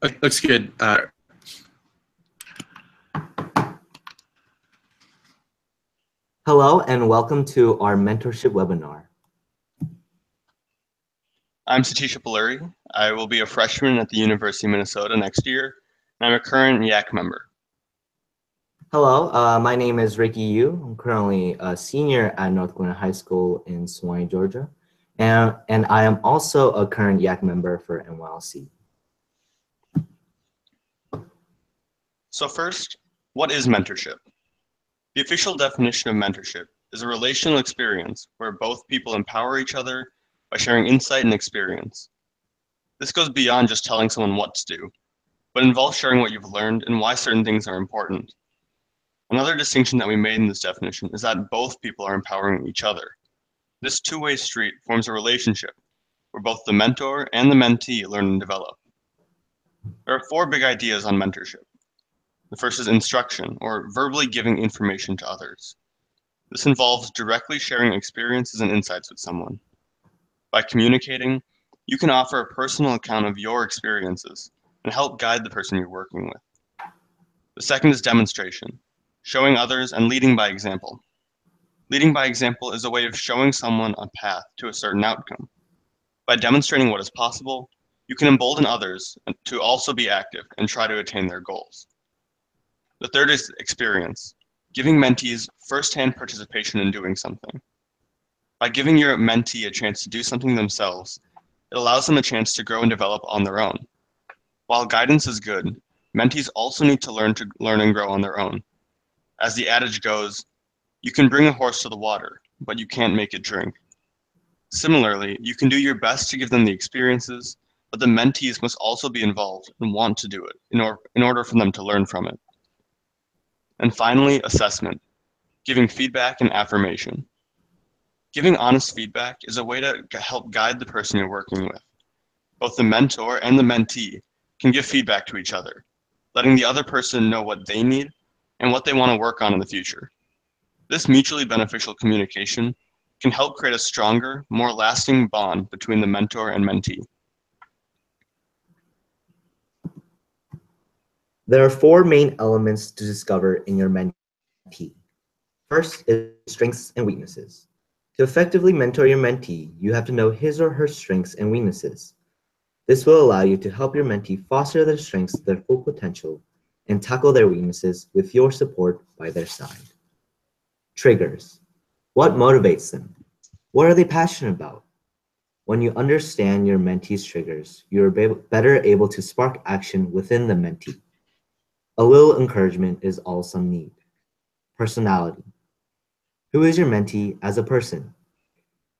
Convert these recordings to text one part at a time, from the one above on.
Looks good. Hello and welcome to our mentorship webinar. I'm Satisha Paluri. I will be a freshman at the University of Minnesota next year, and I'm a current YAC member. Hello, my name is Ricky Yu. I'm currently a senior at North Carolina High School in Suwanee, Georgia, and I am also a current YAC member for NYLC. So first, what is mentorship? The official definition of mentorship is a relational experience where both people empower each other by sharing insight and experience. This goes beyond just telling someone what to do, but involves sharing what you've learned and why certain things are important. Another distinction that we made in this definition is that both people are empowering each other. This two-way street forms a relationship where both the mentor and the mentee learn and develop. There are four big ideas on mentorship. The first is instruction, or verbally giving information to others. This involves directly sharing experiences and insights with someone. By communicating, you can offer a personal account of your experiences and help guide the person you're working with. The second is demonstration, showing others and leading by example. Leading by example is a way of showing someone a path to a certain outcome. By demonstrating what is possible, you can embolden others to also be active and try to attain their goals. The third is experience, giving mentees first-hand participation in doing something. By giving your mentee a chance to do something themselves, it allows them a chance to grow and develop on their own. While guidance is good, mentees also need to learn and grow on their own. As the adage goes, you can bring a horse to the water, but you can't make it drink. Similarly, you can do your best to give them the experiences, but the mentees must also be involved and want to do it in order for them to learn from it. And finally, assessment, giving feedback and affirmation. Giving honest feedback is a way to help guide the person you're working with. Both the mentor and the mentee can give feedback to each other, letting the other person know what they need and what they want to work on in the future. This mutually beneficial communication can help create a stronger, more lasting bond between the mentor and mentee. There are four main elements to discover in your mentee. First is strengths and weaknesses. To effectively mentor your mentee, you have to know his or her strengths and weaknesses. This will allow you to help your mentee foster their strengths to their full potential and tackle their weaknesses with your support by their side. Triggers. What motivates them? What are they passionate about? When you understand your mentee's triggers, you're better able to spark action within the mentee. A little encouragement is all some need. Personality. Who is your mentee as a person?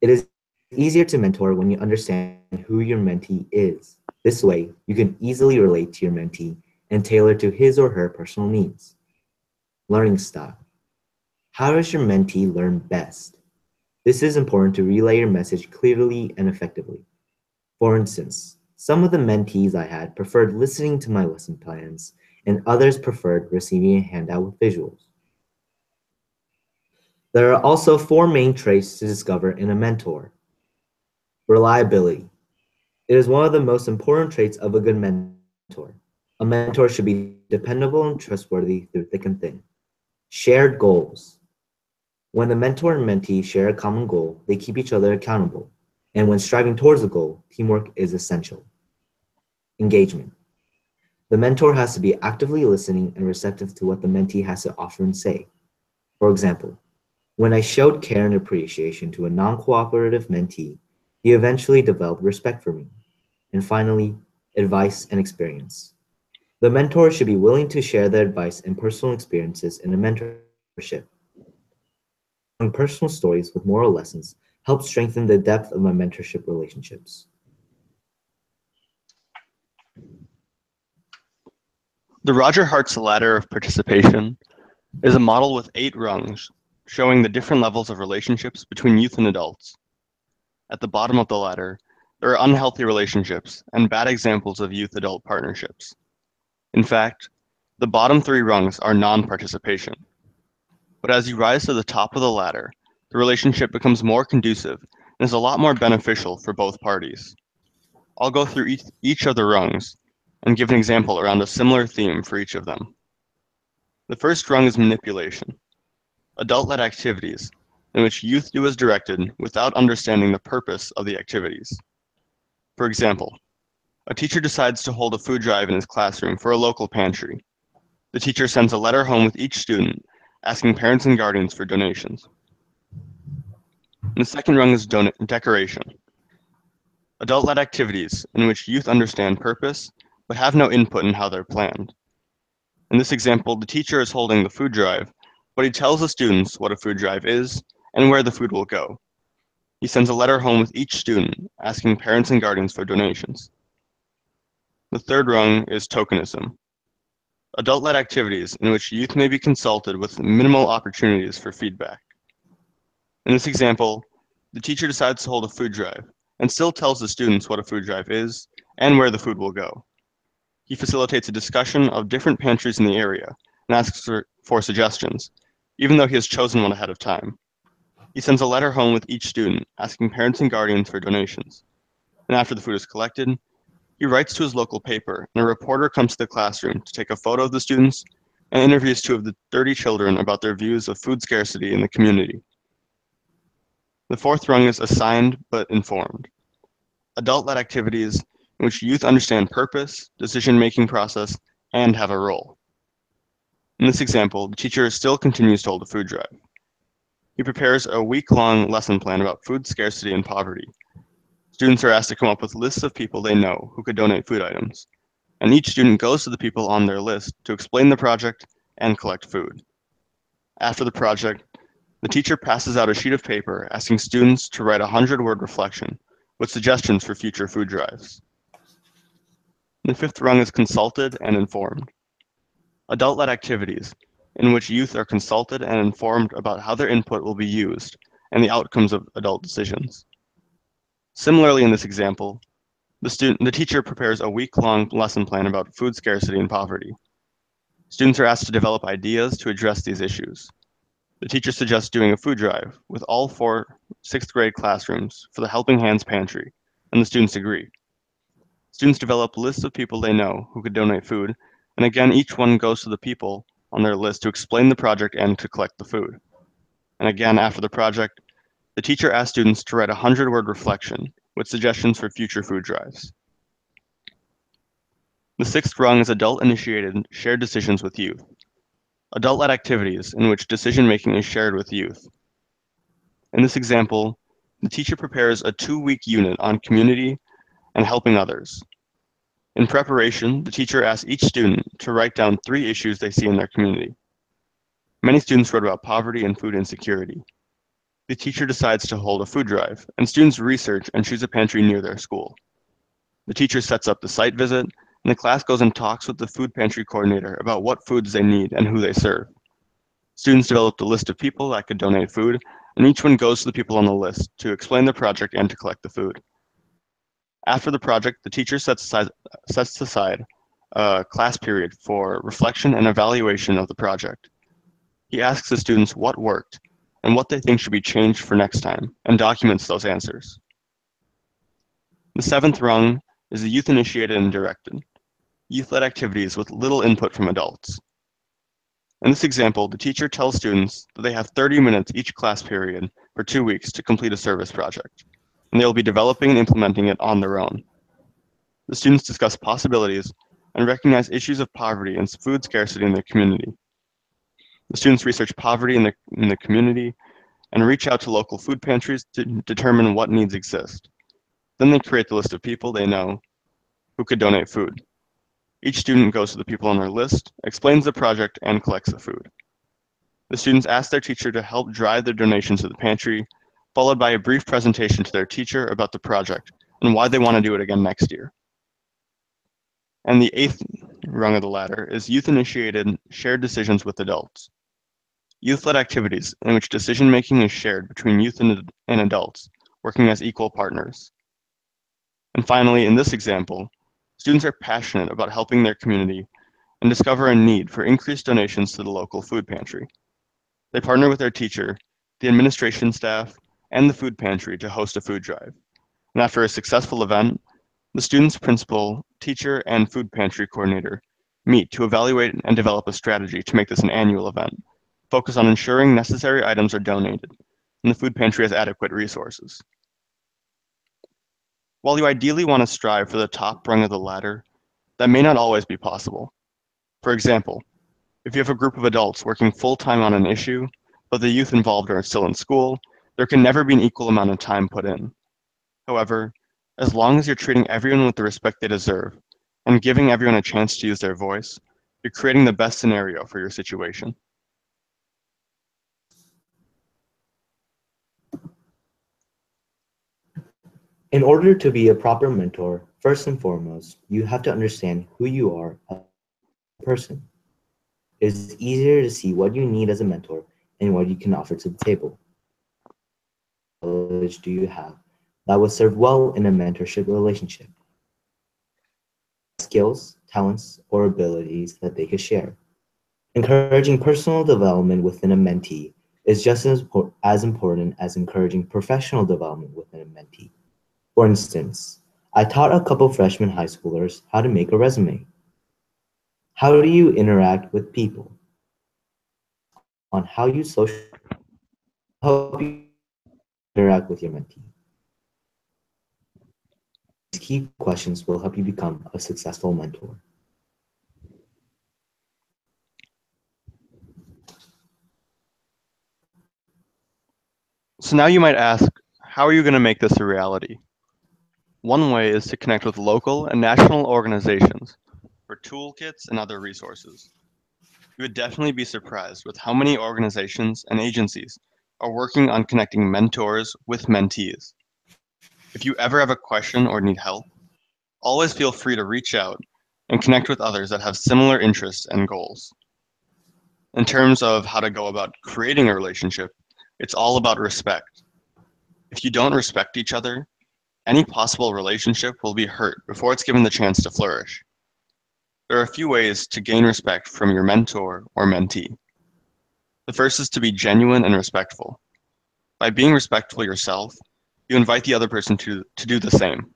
It is easier to mentor when you understand who your mentee is. This way, you can easily relate to your mentee and tailor to his or her personal needs. Learning style. How does your mentee learn best? This is important to relay your message clearly and effectively. For instance, some of the mentees I had preferred listening to my lesson plans, and others preferred receiving a handout with visuals. There are also four main traits to discover in a mentor. Reliability. It is one of the most important traits of a good mentor. A mentor should be dependable and trustworthy through thick and thin. Shared goals. When the mentor and mentee share a common goal, they keep each other accountable. And when striving towards the goal, teamwork is essential. Engagement. The mentor has to be actively listening and receptive to what the mentee has to offer and say. For example, when I showed care and appreciation to a non-cooperative mentee, he eventually developed respect for me. And finally, advice and experience. The mentor should be willing to share their advice and personal experiences in a mentorship. Personal stories with moral lessons help strengthen the depth of my mentorship relationships. The Roger Hart's ladder of participation is a model with 8 rungs, showing the different levels of relationships between youth and adults. At the bottom of the ladder, there are unhealthy relationships and bad examples of youth-adult partnerships. In fact, the bottom 3 rungs are non-participation. But as you rise to the top of the ladder, the relationship becomes more conducive and is a lot more beneficial for both parties. I'll go through each of the rungs, and give an example around a similar theme for each of them. The first rung is manipulation, adult-led activities in which youth do as directed without understanding the purpose of the activities. For example, a teacher decides to hold a food drive in his classroom for a local pantry. The teacher sends a letter home with each student asking parents and guardians for donations. And the second rung is decoration, adult-led activities in which youth understand purpose but have no input in how they're planned. In this example, the teacher is holding the food drive, but he tells the students what a food drive is and where the food will go. He sends a letter home with each student asking parents and guardians for donations. The third rung is tokenism, adult-led activities in which youth may be consulted with minimal opportunities for feedback. In this example, the teacher decides to hold a food drive and still tells the students what a food drive is and where the food will go. He facilitates a discussion of different pantries in the area and asks for suggestions, even though he has chosen one ahead of time. He sends a letter home with each student asking parents and guardians for donations. And after the food is collected, he writes to his local paper, and a reporter comes to the classroom to take a photo of the students and interviews two of the 30 children about their views of food scarcity in the community. The fourth rung is assigned but informed, adult-led activities in which youth understand purpose, decision-making process, and have a role. In this example, the teacher still continues to hold a food drive. He prepares a week-long lesson plan about food scarcity and poverty. Students are asked to come up with lists of people they know who could donate food items, and each student goes to the people on their list to explain the project and collect food. After the project, the teacher passes out a sheet of paper asking students to write a 100-word reflection with suggestions for future food drives. The fifth rung is consulted and informed, adult-led activities in which youth are consulted and informed about how their input will be used and the outcomes of adult decisions. Similarly, in this example, the teacher prepares a week-long lesson plan about food scarcity and poverty. Students are asked to develop ideas to address these issues. The teacher suggests doing a food drive with all 4 6th grade classrooms for the Helping Hands Pantry, and the students agree. Students develop lists of people they know who could donate food, and again, each one goes to the people on their list to explain the project and to collect the food. And again, after the project, the teacher asks students to write a 100-word reflection with suggestions for future food drives. The sixth rung is adult-initiated shared decisions with youth, adult-led activities in which decision-making is shared with youth. In this example, the teacher prepares a 2-week unit on community and helping others. In preparation, the teacher asks each student to write down 3 issues they see in their community. Many students wrote about poverty and food insecurity. The teacher decides to hold a food drive, and students research and choose a pantry near their school. The teacher sets up the site visit, and the class goes and talks with the food pantry coordinator about what foods they need and who they serve. Students developed a list of people that could donate food, and each one goes to the people on the list to explain the project and to collect the food. After the project, the teacher sets aside a class period for reflection and evaluation of the project. He asks the students what worked and what they think should be changed for next time, and documents those answers. The seventh rung is the youth-initiated and directed, youth-led activities with little input from adults. In this example, the teacher tells students that they have 30 minutes each class period for 2 weeks to complete a service project, and they will be developing and implementing it on their own. The students discuss possibilities and recognize issues of poverty and food scarcity in their community. The students research poverty in the community and reach out to local food pantries to determine what needs exist. Then they create the list of people they know who could donate food. Each student goes to the people on their list, explains the project, and collects the food. The students ask their teacher to help drive their donations to the pantry, followed by a brief presentation to their teacher about the project and why they want to do it again next year. And the eighth rung of the ladder is youth-initiated shared decisions with adults. Youth-led activities in which decision-making is shared between youth and adults, working as equal partners. And finally, in this example, students are passionate about helping their community and discover a need for increased donations to the local food pantry. They partner with their teacher, the administration staff, and the food pantry to host a food drive. And after a successful event, The student's principal, teacher, and food pantry coordinator meet to evaluate and develop a strategy to make this an annual event, focus on ensuring necessary items are donated, and the food pantry has adequate resources. While you ideally want to strive for the top rung of the ladder, that may not always be possible. For example, if you have a group of adults working full-time on an issue, but the youth involved are still in school, there can never be an equal amount of time put in. However, as long as you're treating everyone with the respect they deserve and giving everyone a chance to use their voice, you're creating the best scenario for your situation. In order to be a proper mentor, first and foremost, you have to understand who you are as a person. It is easier to see what you need as a mentor and what you can offer to the table. Knowledge do you have that will serve well in a mentorship relationship? Skills, talents, or abilities that they could share. Encouraging personal development within a mentee is just as important as encouraging professional development within a mentee. For instance, I taught a couple freshman high schoolers how to make a resume. How do you interact with people? On how you socialize will help you interact with your mentee. These key questions will help you become a successful mentor. So now you might ask, how are you going to make this a reality? One way is to connect with local and national organizations for toolkits and other resources. You would definitely be surprised with how many organizations and agencies are working on connecting mentors with mentees. If you ever have a question or need help, always feel free to reach out and connect with others that have similar interests and goals. In terms of how to go about creating a relationship, it's all about respect. If you don't respect each other, any possible relationship will be hurt before it's given the chance to flourish. There are a few ways to gain respect from your mentor or mentee. The first is to be genuine and respectful. By being respectful yourself, you invite the other person to do the same.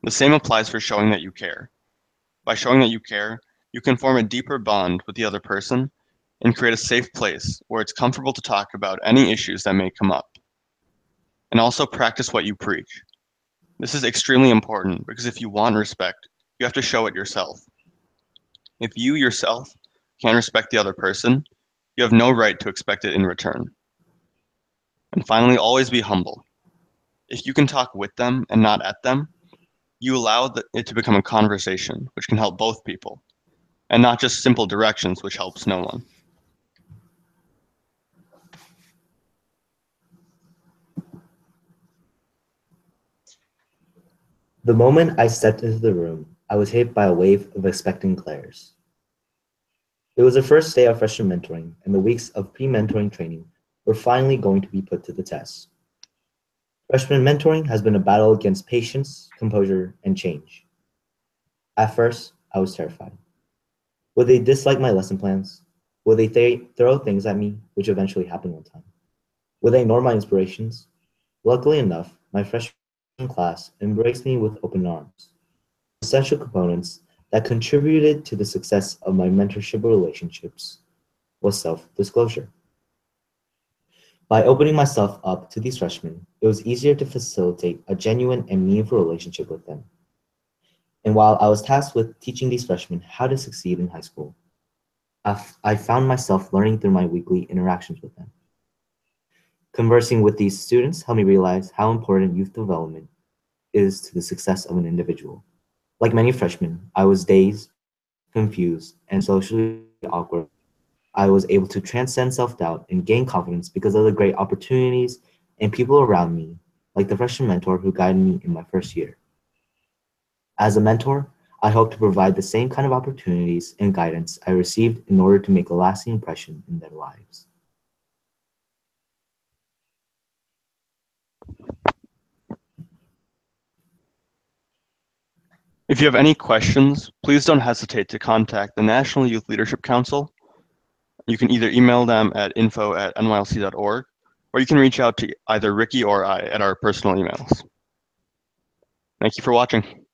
The same applies for showing that you care. By showing that you care, you can form a deeper bond with the other person and create a safe place where it's comfortable to talk about any issues that may come up. And also practice what you preach. This is extremely important because if you want respect, you have to show it yourself. If you yourself can't respect the other person, you have no right to expect it in return. And finally, always be humble. If you can talk with them and not at them, you allow it to become a conversation, which can help both people, and not just simple directions, which helps no one. The moment I stepped into the room, I was hit by a wave of expectant glares. It was the first day of freshman mentoring, and the weeks of pre-mentoring training were finally going to be put to the test. Freshman mentoring has been a battle against patience, composure, and change. At first, I was terrified. Would they dislike my lesson plans? Would they throw things at me, which eventually happened one time? Would they ignore my inspirations? Luckily enough, my freshman class embraced me with open arms. Essential components that contributed to the success of my mentorship relationships was self-disclosure. By opening myself up to these freshmen, it was easier to facilitate a genuine and meaningful relationship with them. And while I was tasked with teaching these freshmen how to succeed in high school, I found myself learning through my weekly interactions with them. Conversing with these students helped me realize how important youth development is to the success of an individual. Like many freshmen, I was dazed, confused, and socially awkward. I was able to transcend self-doubt and gain confidence because of the great opportunities and people around me, like the freshman mentor who guided me in my first year. As a mentor, I hope to provide the same kind of opportunities and guidance I received in order to make a lasting impression in their lives. If you have any questions, please don't hesitate to contact the National Youth Leadership Council. You can either email them at info@nylc.org, or you can reach out to either Ricky or I at our personal emails. Thank you for watching.